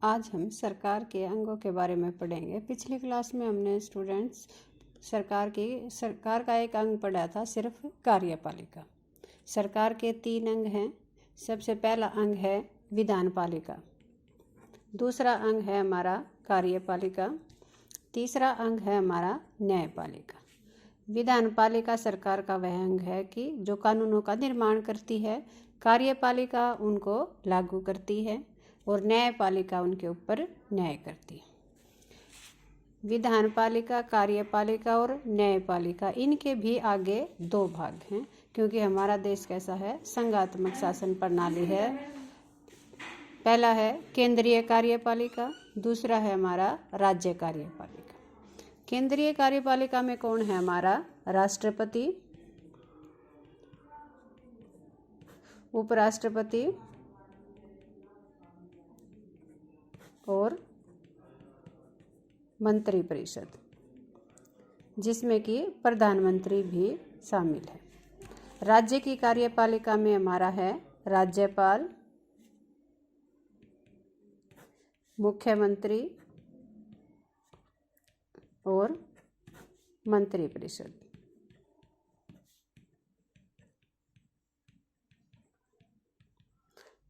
आज हम सरकार के अंगों के बारे में पढ़ेंगे। पिछली क्लास में हमने स्टूडेंट्स सरकार का एक अंग पढ़ा था, सिर्फ कार्यपालिका। सरकार के 3 अंग हैं। सबसे पहला अंग है विधानपालिका, दूसरा अंग है हमारा कार्यपालिका, तीसरा अंग है हमारा न्यायपालिका। विधानपालिका सरकार का वह अंग है कि जो कानूनों का निर्माण करती है, कार्यपालिका उनको लागू करती है और न्यायपालिका उनके ऊपर न्याय करती है। विधानपालिका, कार्यपालिका और न्यायपालिका, इनके भी आगे 2 भाग हैं, क्योंकि हमारा देश कैसा है, संघात्मक शासन प्रणाली है। पहला है केंद्रीय कार्यपालिका, दूसरा है हमारा राज्य कार्यपालिका। केंद्रीय कार्यपालिका में कौन है हमारा, राष्ट्रपति, उपराष्ट्रपति और मंत्रिपरिषद, जिसमें कि प्रधानमंत्री भी शामिल है। राज्य की कार्यपालिका में हमारा है राज्यपाल, मुख्यमंत्री और मंत्रिपरिषद।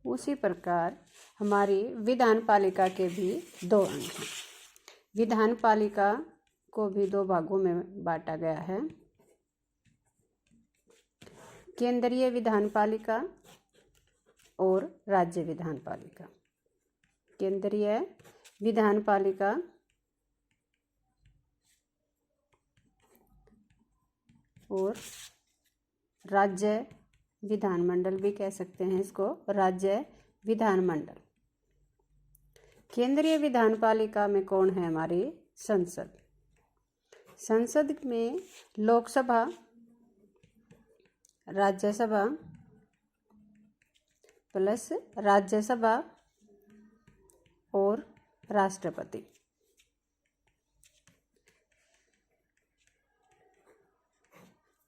उसी प्रकार हमारी विधानपालिका के भी 2 अंग हैं। विधानपालिका को भी 2 भागों में बांटा गया है, केंद्रीय विधानपालिका और राज्य विधानपालिका। केंद्रीय विधानपालिका और राज्य विधानमंडल भी कह सकते हैं इसको, राज्य विधानमंडल। केंद्रीय विधानपालिका में कौन है हमारी, संसद। संसद में लोकसभा, राज्यसभा प्लस राज्यसभा और राष्ट्रपति।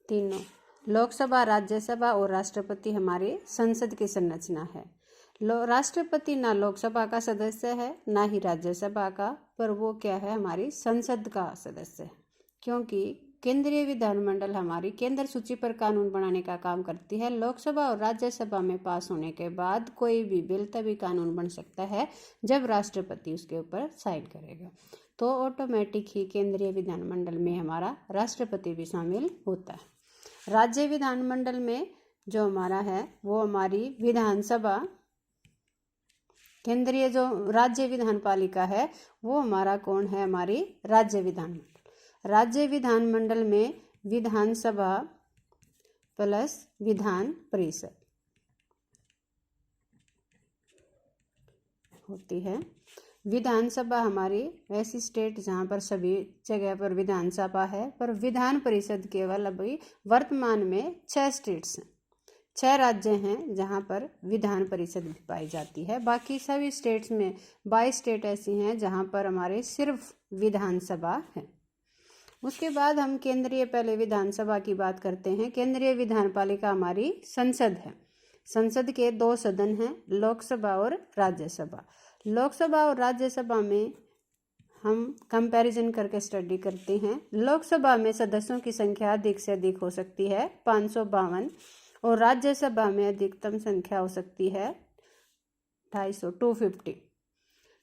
तीनों, लोकसभा, राज्यसभा और राष्ट्रपति हमारी संसद की संरचना है। राष्ट्रपति ना लोकसभा का सदस्य है ना ही राज्यसभा का, पर वो क्या है, हमारी संसद का सदस्य है। क्योंकि केंद्रीय विधानमंडल हमारी केंद्र सूची पर कानून बनाने का काम करती है। लोकसभा और राज्यसभा में पास होने के बाद कोई भी बिल तभी कानून बन सकता है जब राष्ट्रपति उसके ऊपर साइन करेगा। तो ऑटोमेटिक ही केंद्रीय विधानमंडल में हमारा राष्ट्रपति भी शामिल होता है। राज्य विधानमंडल में जो हमारा है वो हमारी विधानसभा, केंद्रीय जो राज्य विधानपालिका है वो हमारा कौन है, हमारी राज्य विधानमंडल। राज्य विधानमंडल में विधानसभा प्लस विधान परिषद होती है। विधानसभा हमारी ऐसी स्टेट जहाँ पर सभी जगह पर विधानसभा है, पर विधान परिषद केवल अभी वर्तमान में 6 स्टेट्स हैं, 6 राज्य हैं जहाँ पर विधान परिषद भी पाई जाती है। बाकी सभी स्टेट्स में 22 स्टेट ऐसी हैं जहाँ पर हमारे सिर्फ विधानसभा है। उसके बाद हम पहले विधानसभा की बात करते हैं। केंद्रीय विधानपालिका हमारी संसद है। संसद के 2 सदन हैं, लोकसभा और राज्यसभा। लोकसभा और राज्यसभा में हम कंपैरिजन करके स्टडी करते हैं। लोकसभा में सदस्यों की संख्या अधिक से अधिक हो सकती है 552, और राज्यसभा में अधिकतम संख्या हो सकती है 250।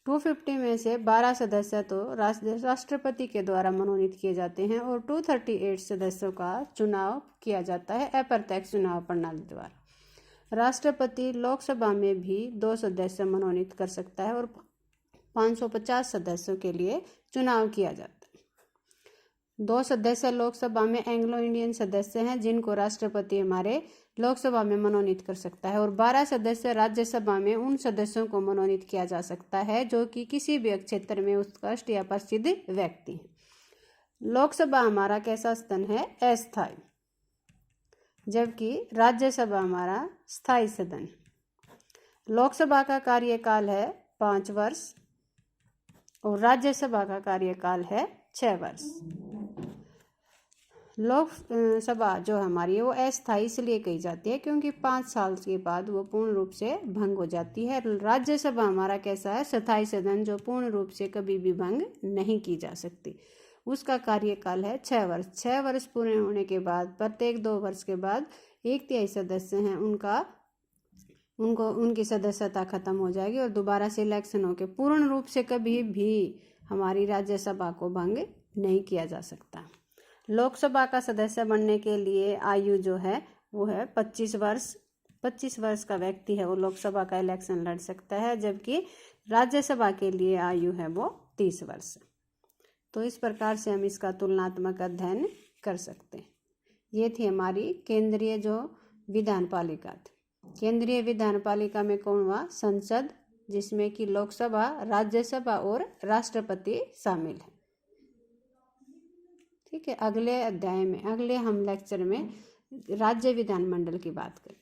250 में से 12 सदस्य तो राष्ट्रपति के द्वारा मनोनीत किए जाते हैं और 238 सदस्यों का चुनाव किया जाता है अप्रत्यक्ष चुनाव प्रणाली द्वारा। राष्ट्रपति लोकसभा में भी 2 सदस्य मनोनीत कर सकता है और 550 सदस्यों के लिए चुनाव किया जाता है। 2 सदस्य लोकसभा में एंग्लो इंडियन सदस्य हैं जिनको राष्ट्रपति हमारे लोकसभा में मनोनीत कर सकता है, और 12 सदस्य राज्यसभा में उन सदस्यों को मनोनीत किया जा सकता है जो कि किसी भी क्षेत्र में उत्कृष्ट या प्रसिद्ध व्यक्ति हैं। लोकसभा हमारा कैसा सदन है, अस्थायी, जबकि राज्यसभा हमारा स्थायी सदन है। लोकसभा का कार्यकाल है 5 वर्ष और राज्यसभा का कार्यकाल है 6 वर्ष। लोक सभा जो हमारी है वो अस्थायी इसलिए कही जाती है क्योंकि 5 साल के बाद वो पूर्ण रूप से भंग हो जाती है। राज्यसभा हमारा कैसा है, स्थायी सदन, जो पूर्ण रूप से कभी भी भंग नहीं की जा सकती। उसका कार्यकाल है 6 वर्ष। 6 वर्ष पूरे होने के बाद प्रत्येक 2 वर्ष के बाद 1/3 सदस्य हैं उनकी सदस्यता खत्म हो जाएगी और दोबारा से इलेक्शन होकर पूर्ण रूप से कभी भी हमारी राज्यसभा को भंग नहीं किया जा सकता। लोकसभा का सदस्य बनने के लिए आयु जो है वो है 25 वर्ष। 25 वर्ष का व्यक्ति है वो लोकसभा का इलेक्शन लड़ सकता है, जबकि राज्यसभा के लिए आयु है वो 30 वर्ष। तो इस प्रकार से हम इसका तुलनात्मक अध्ययन कर सकते हैं। ये थी हमारी केंद्रीय जो विधान पालिका थी। केंद्रीय विधान पालिका में कौन हुआ, संसद, जिसमें कि लोकसभा, राज्यसभा और राष्ट्रपति शामिल है। ठीक है, अगले अध्याय में, अगले हम लेक्चर में राज्य विधानमंडल की बात करें।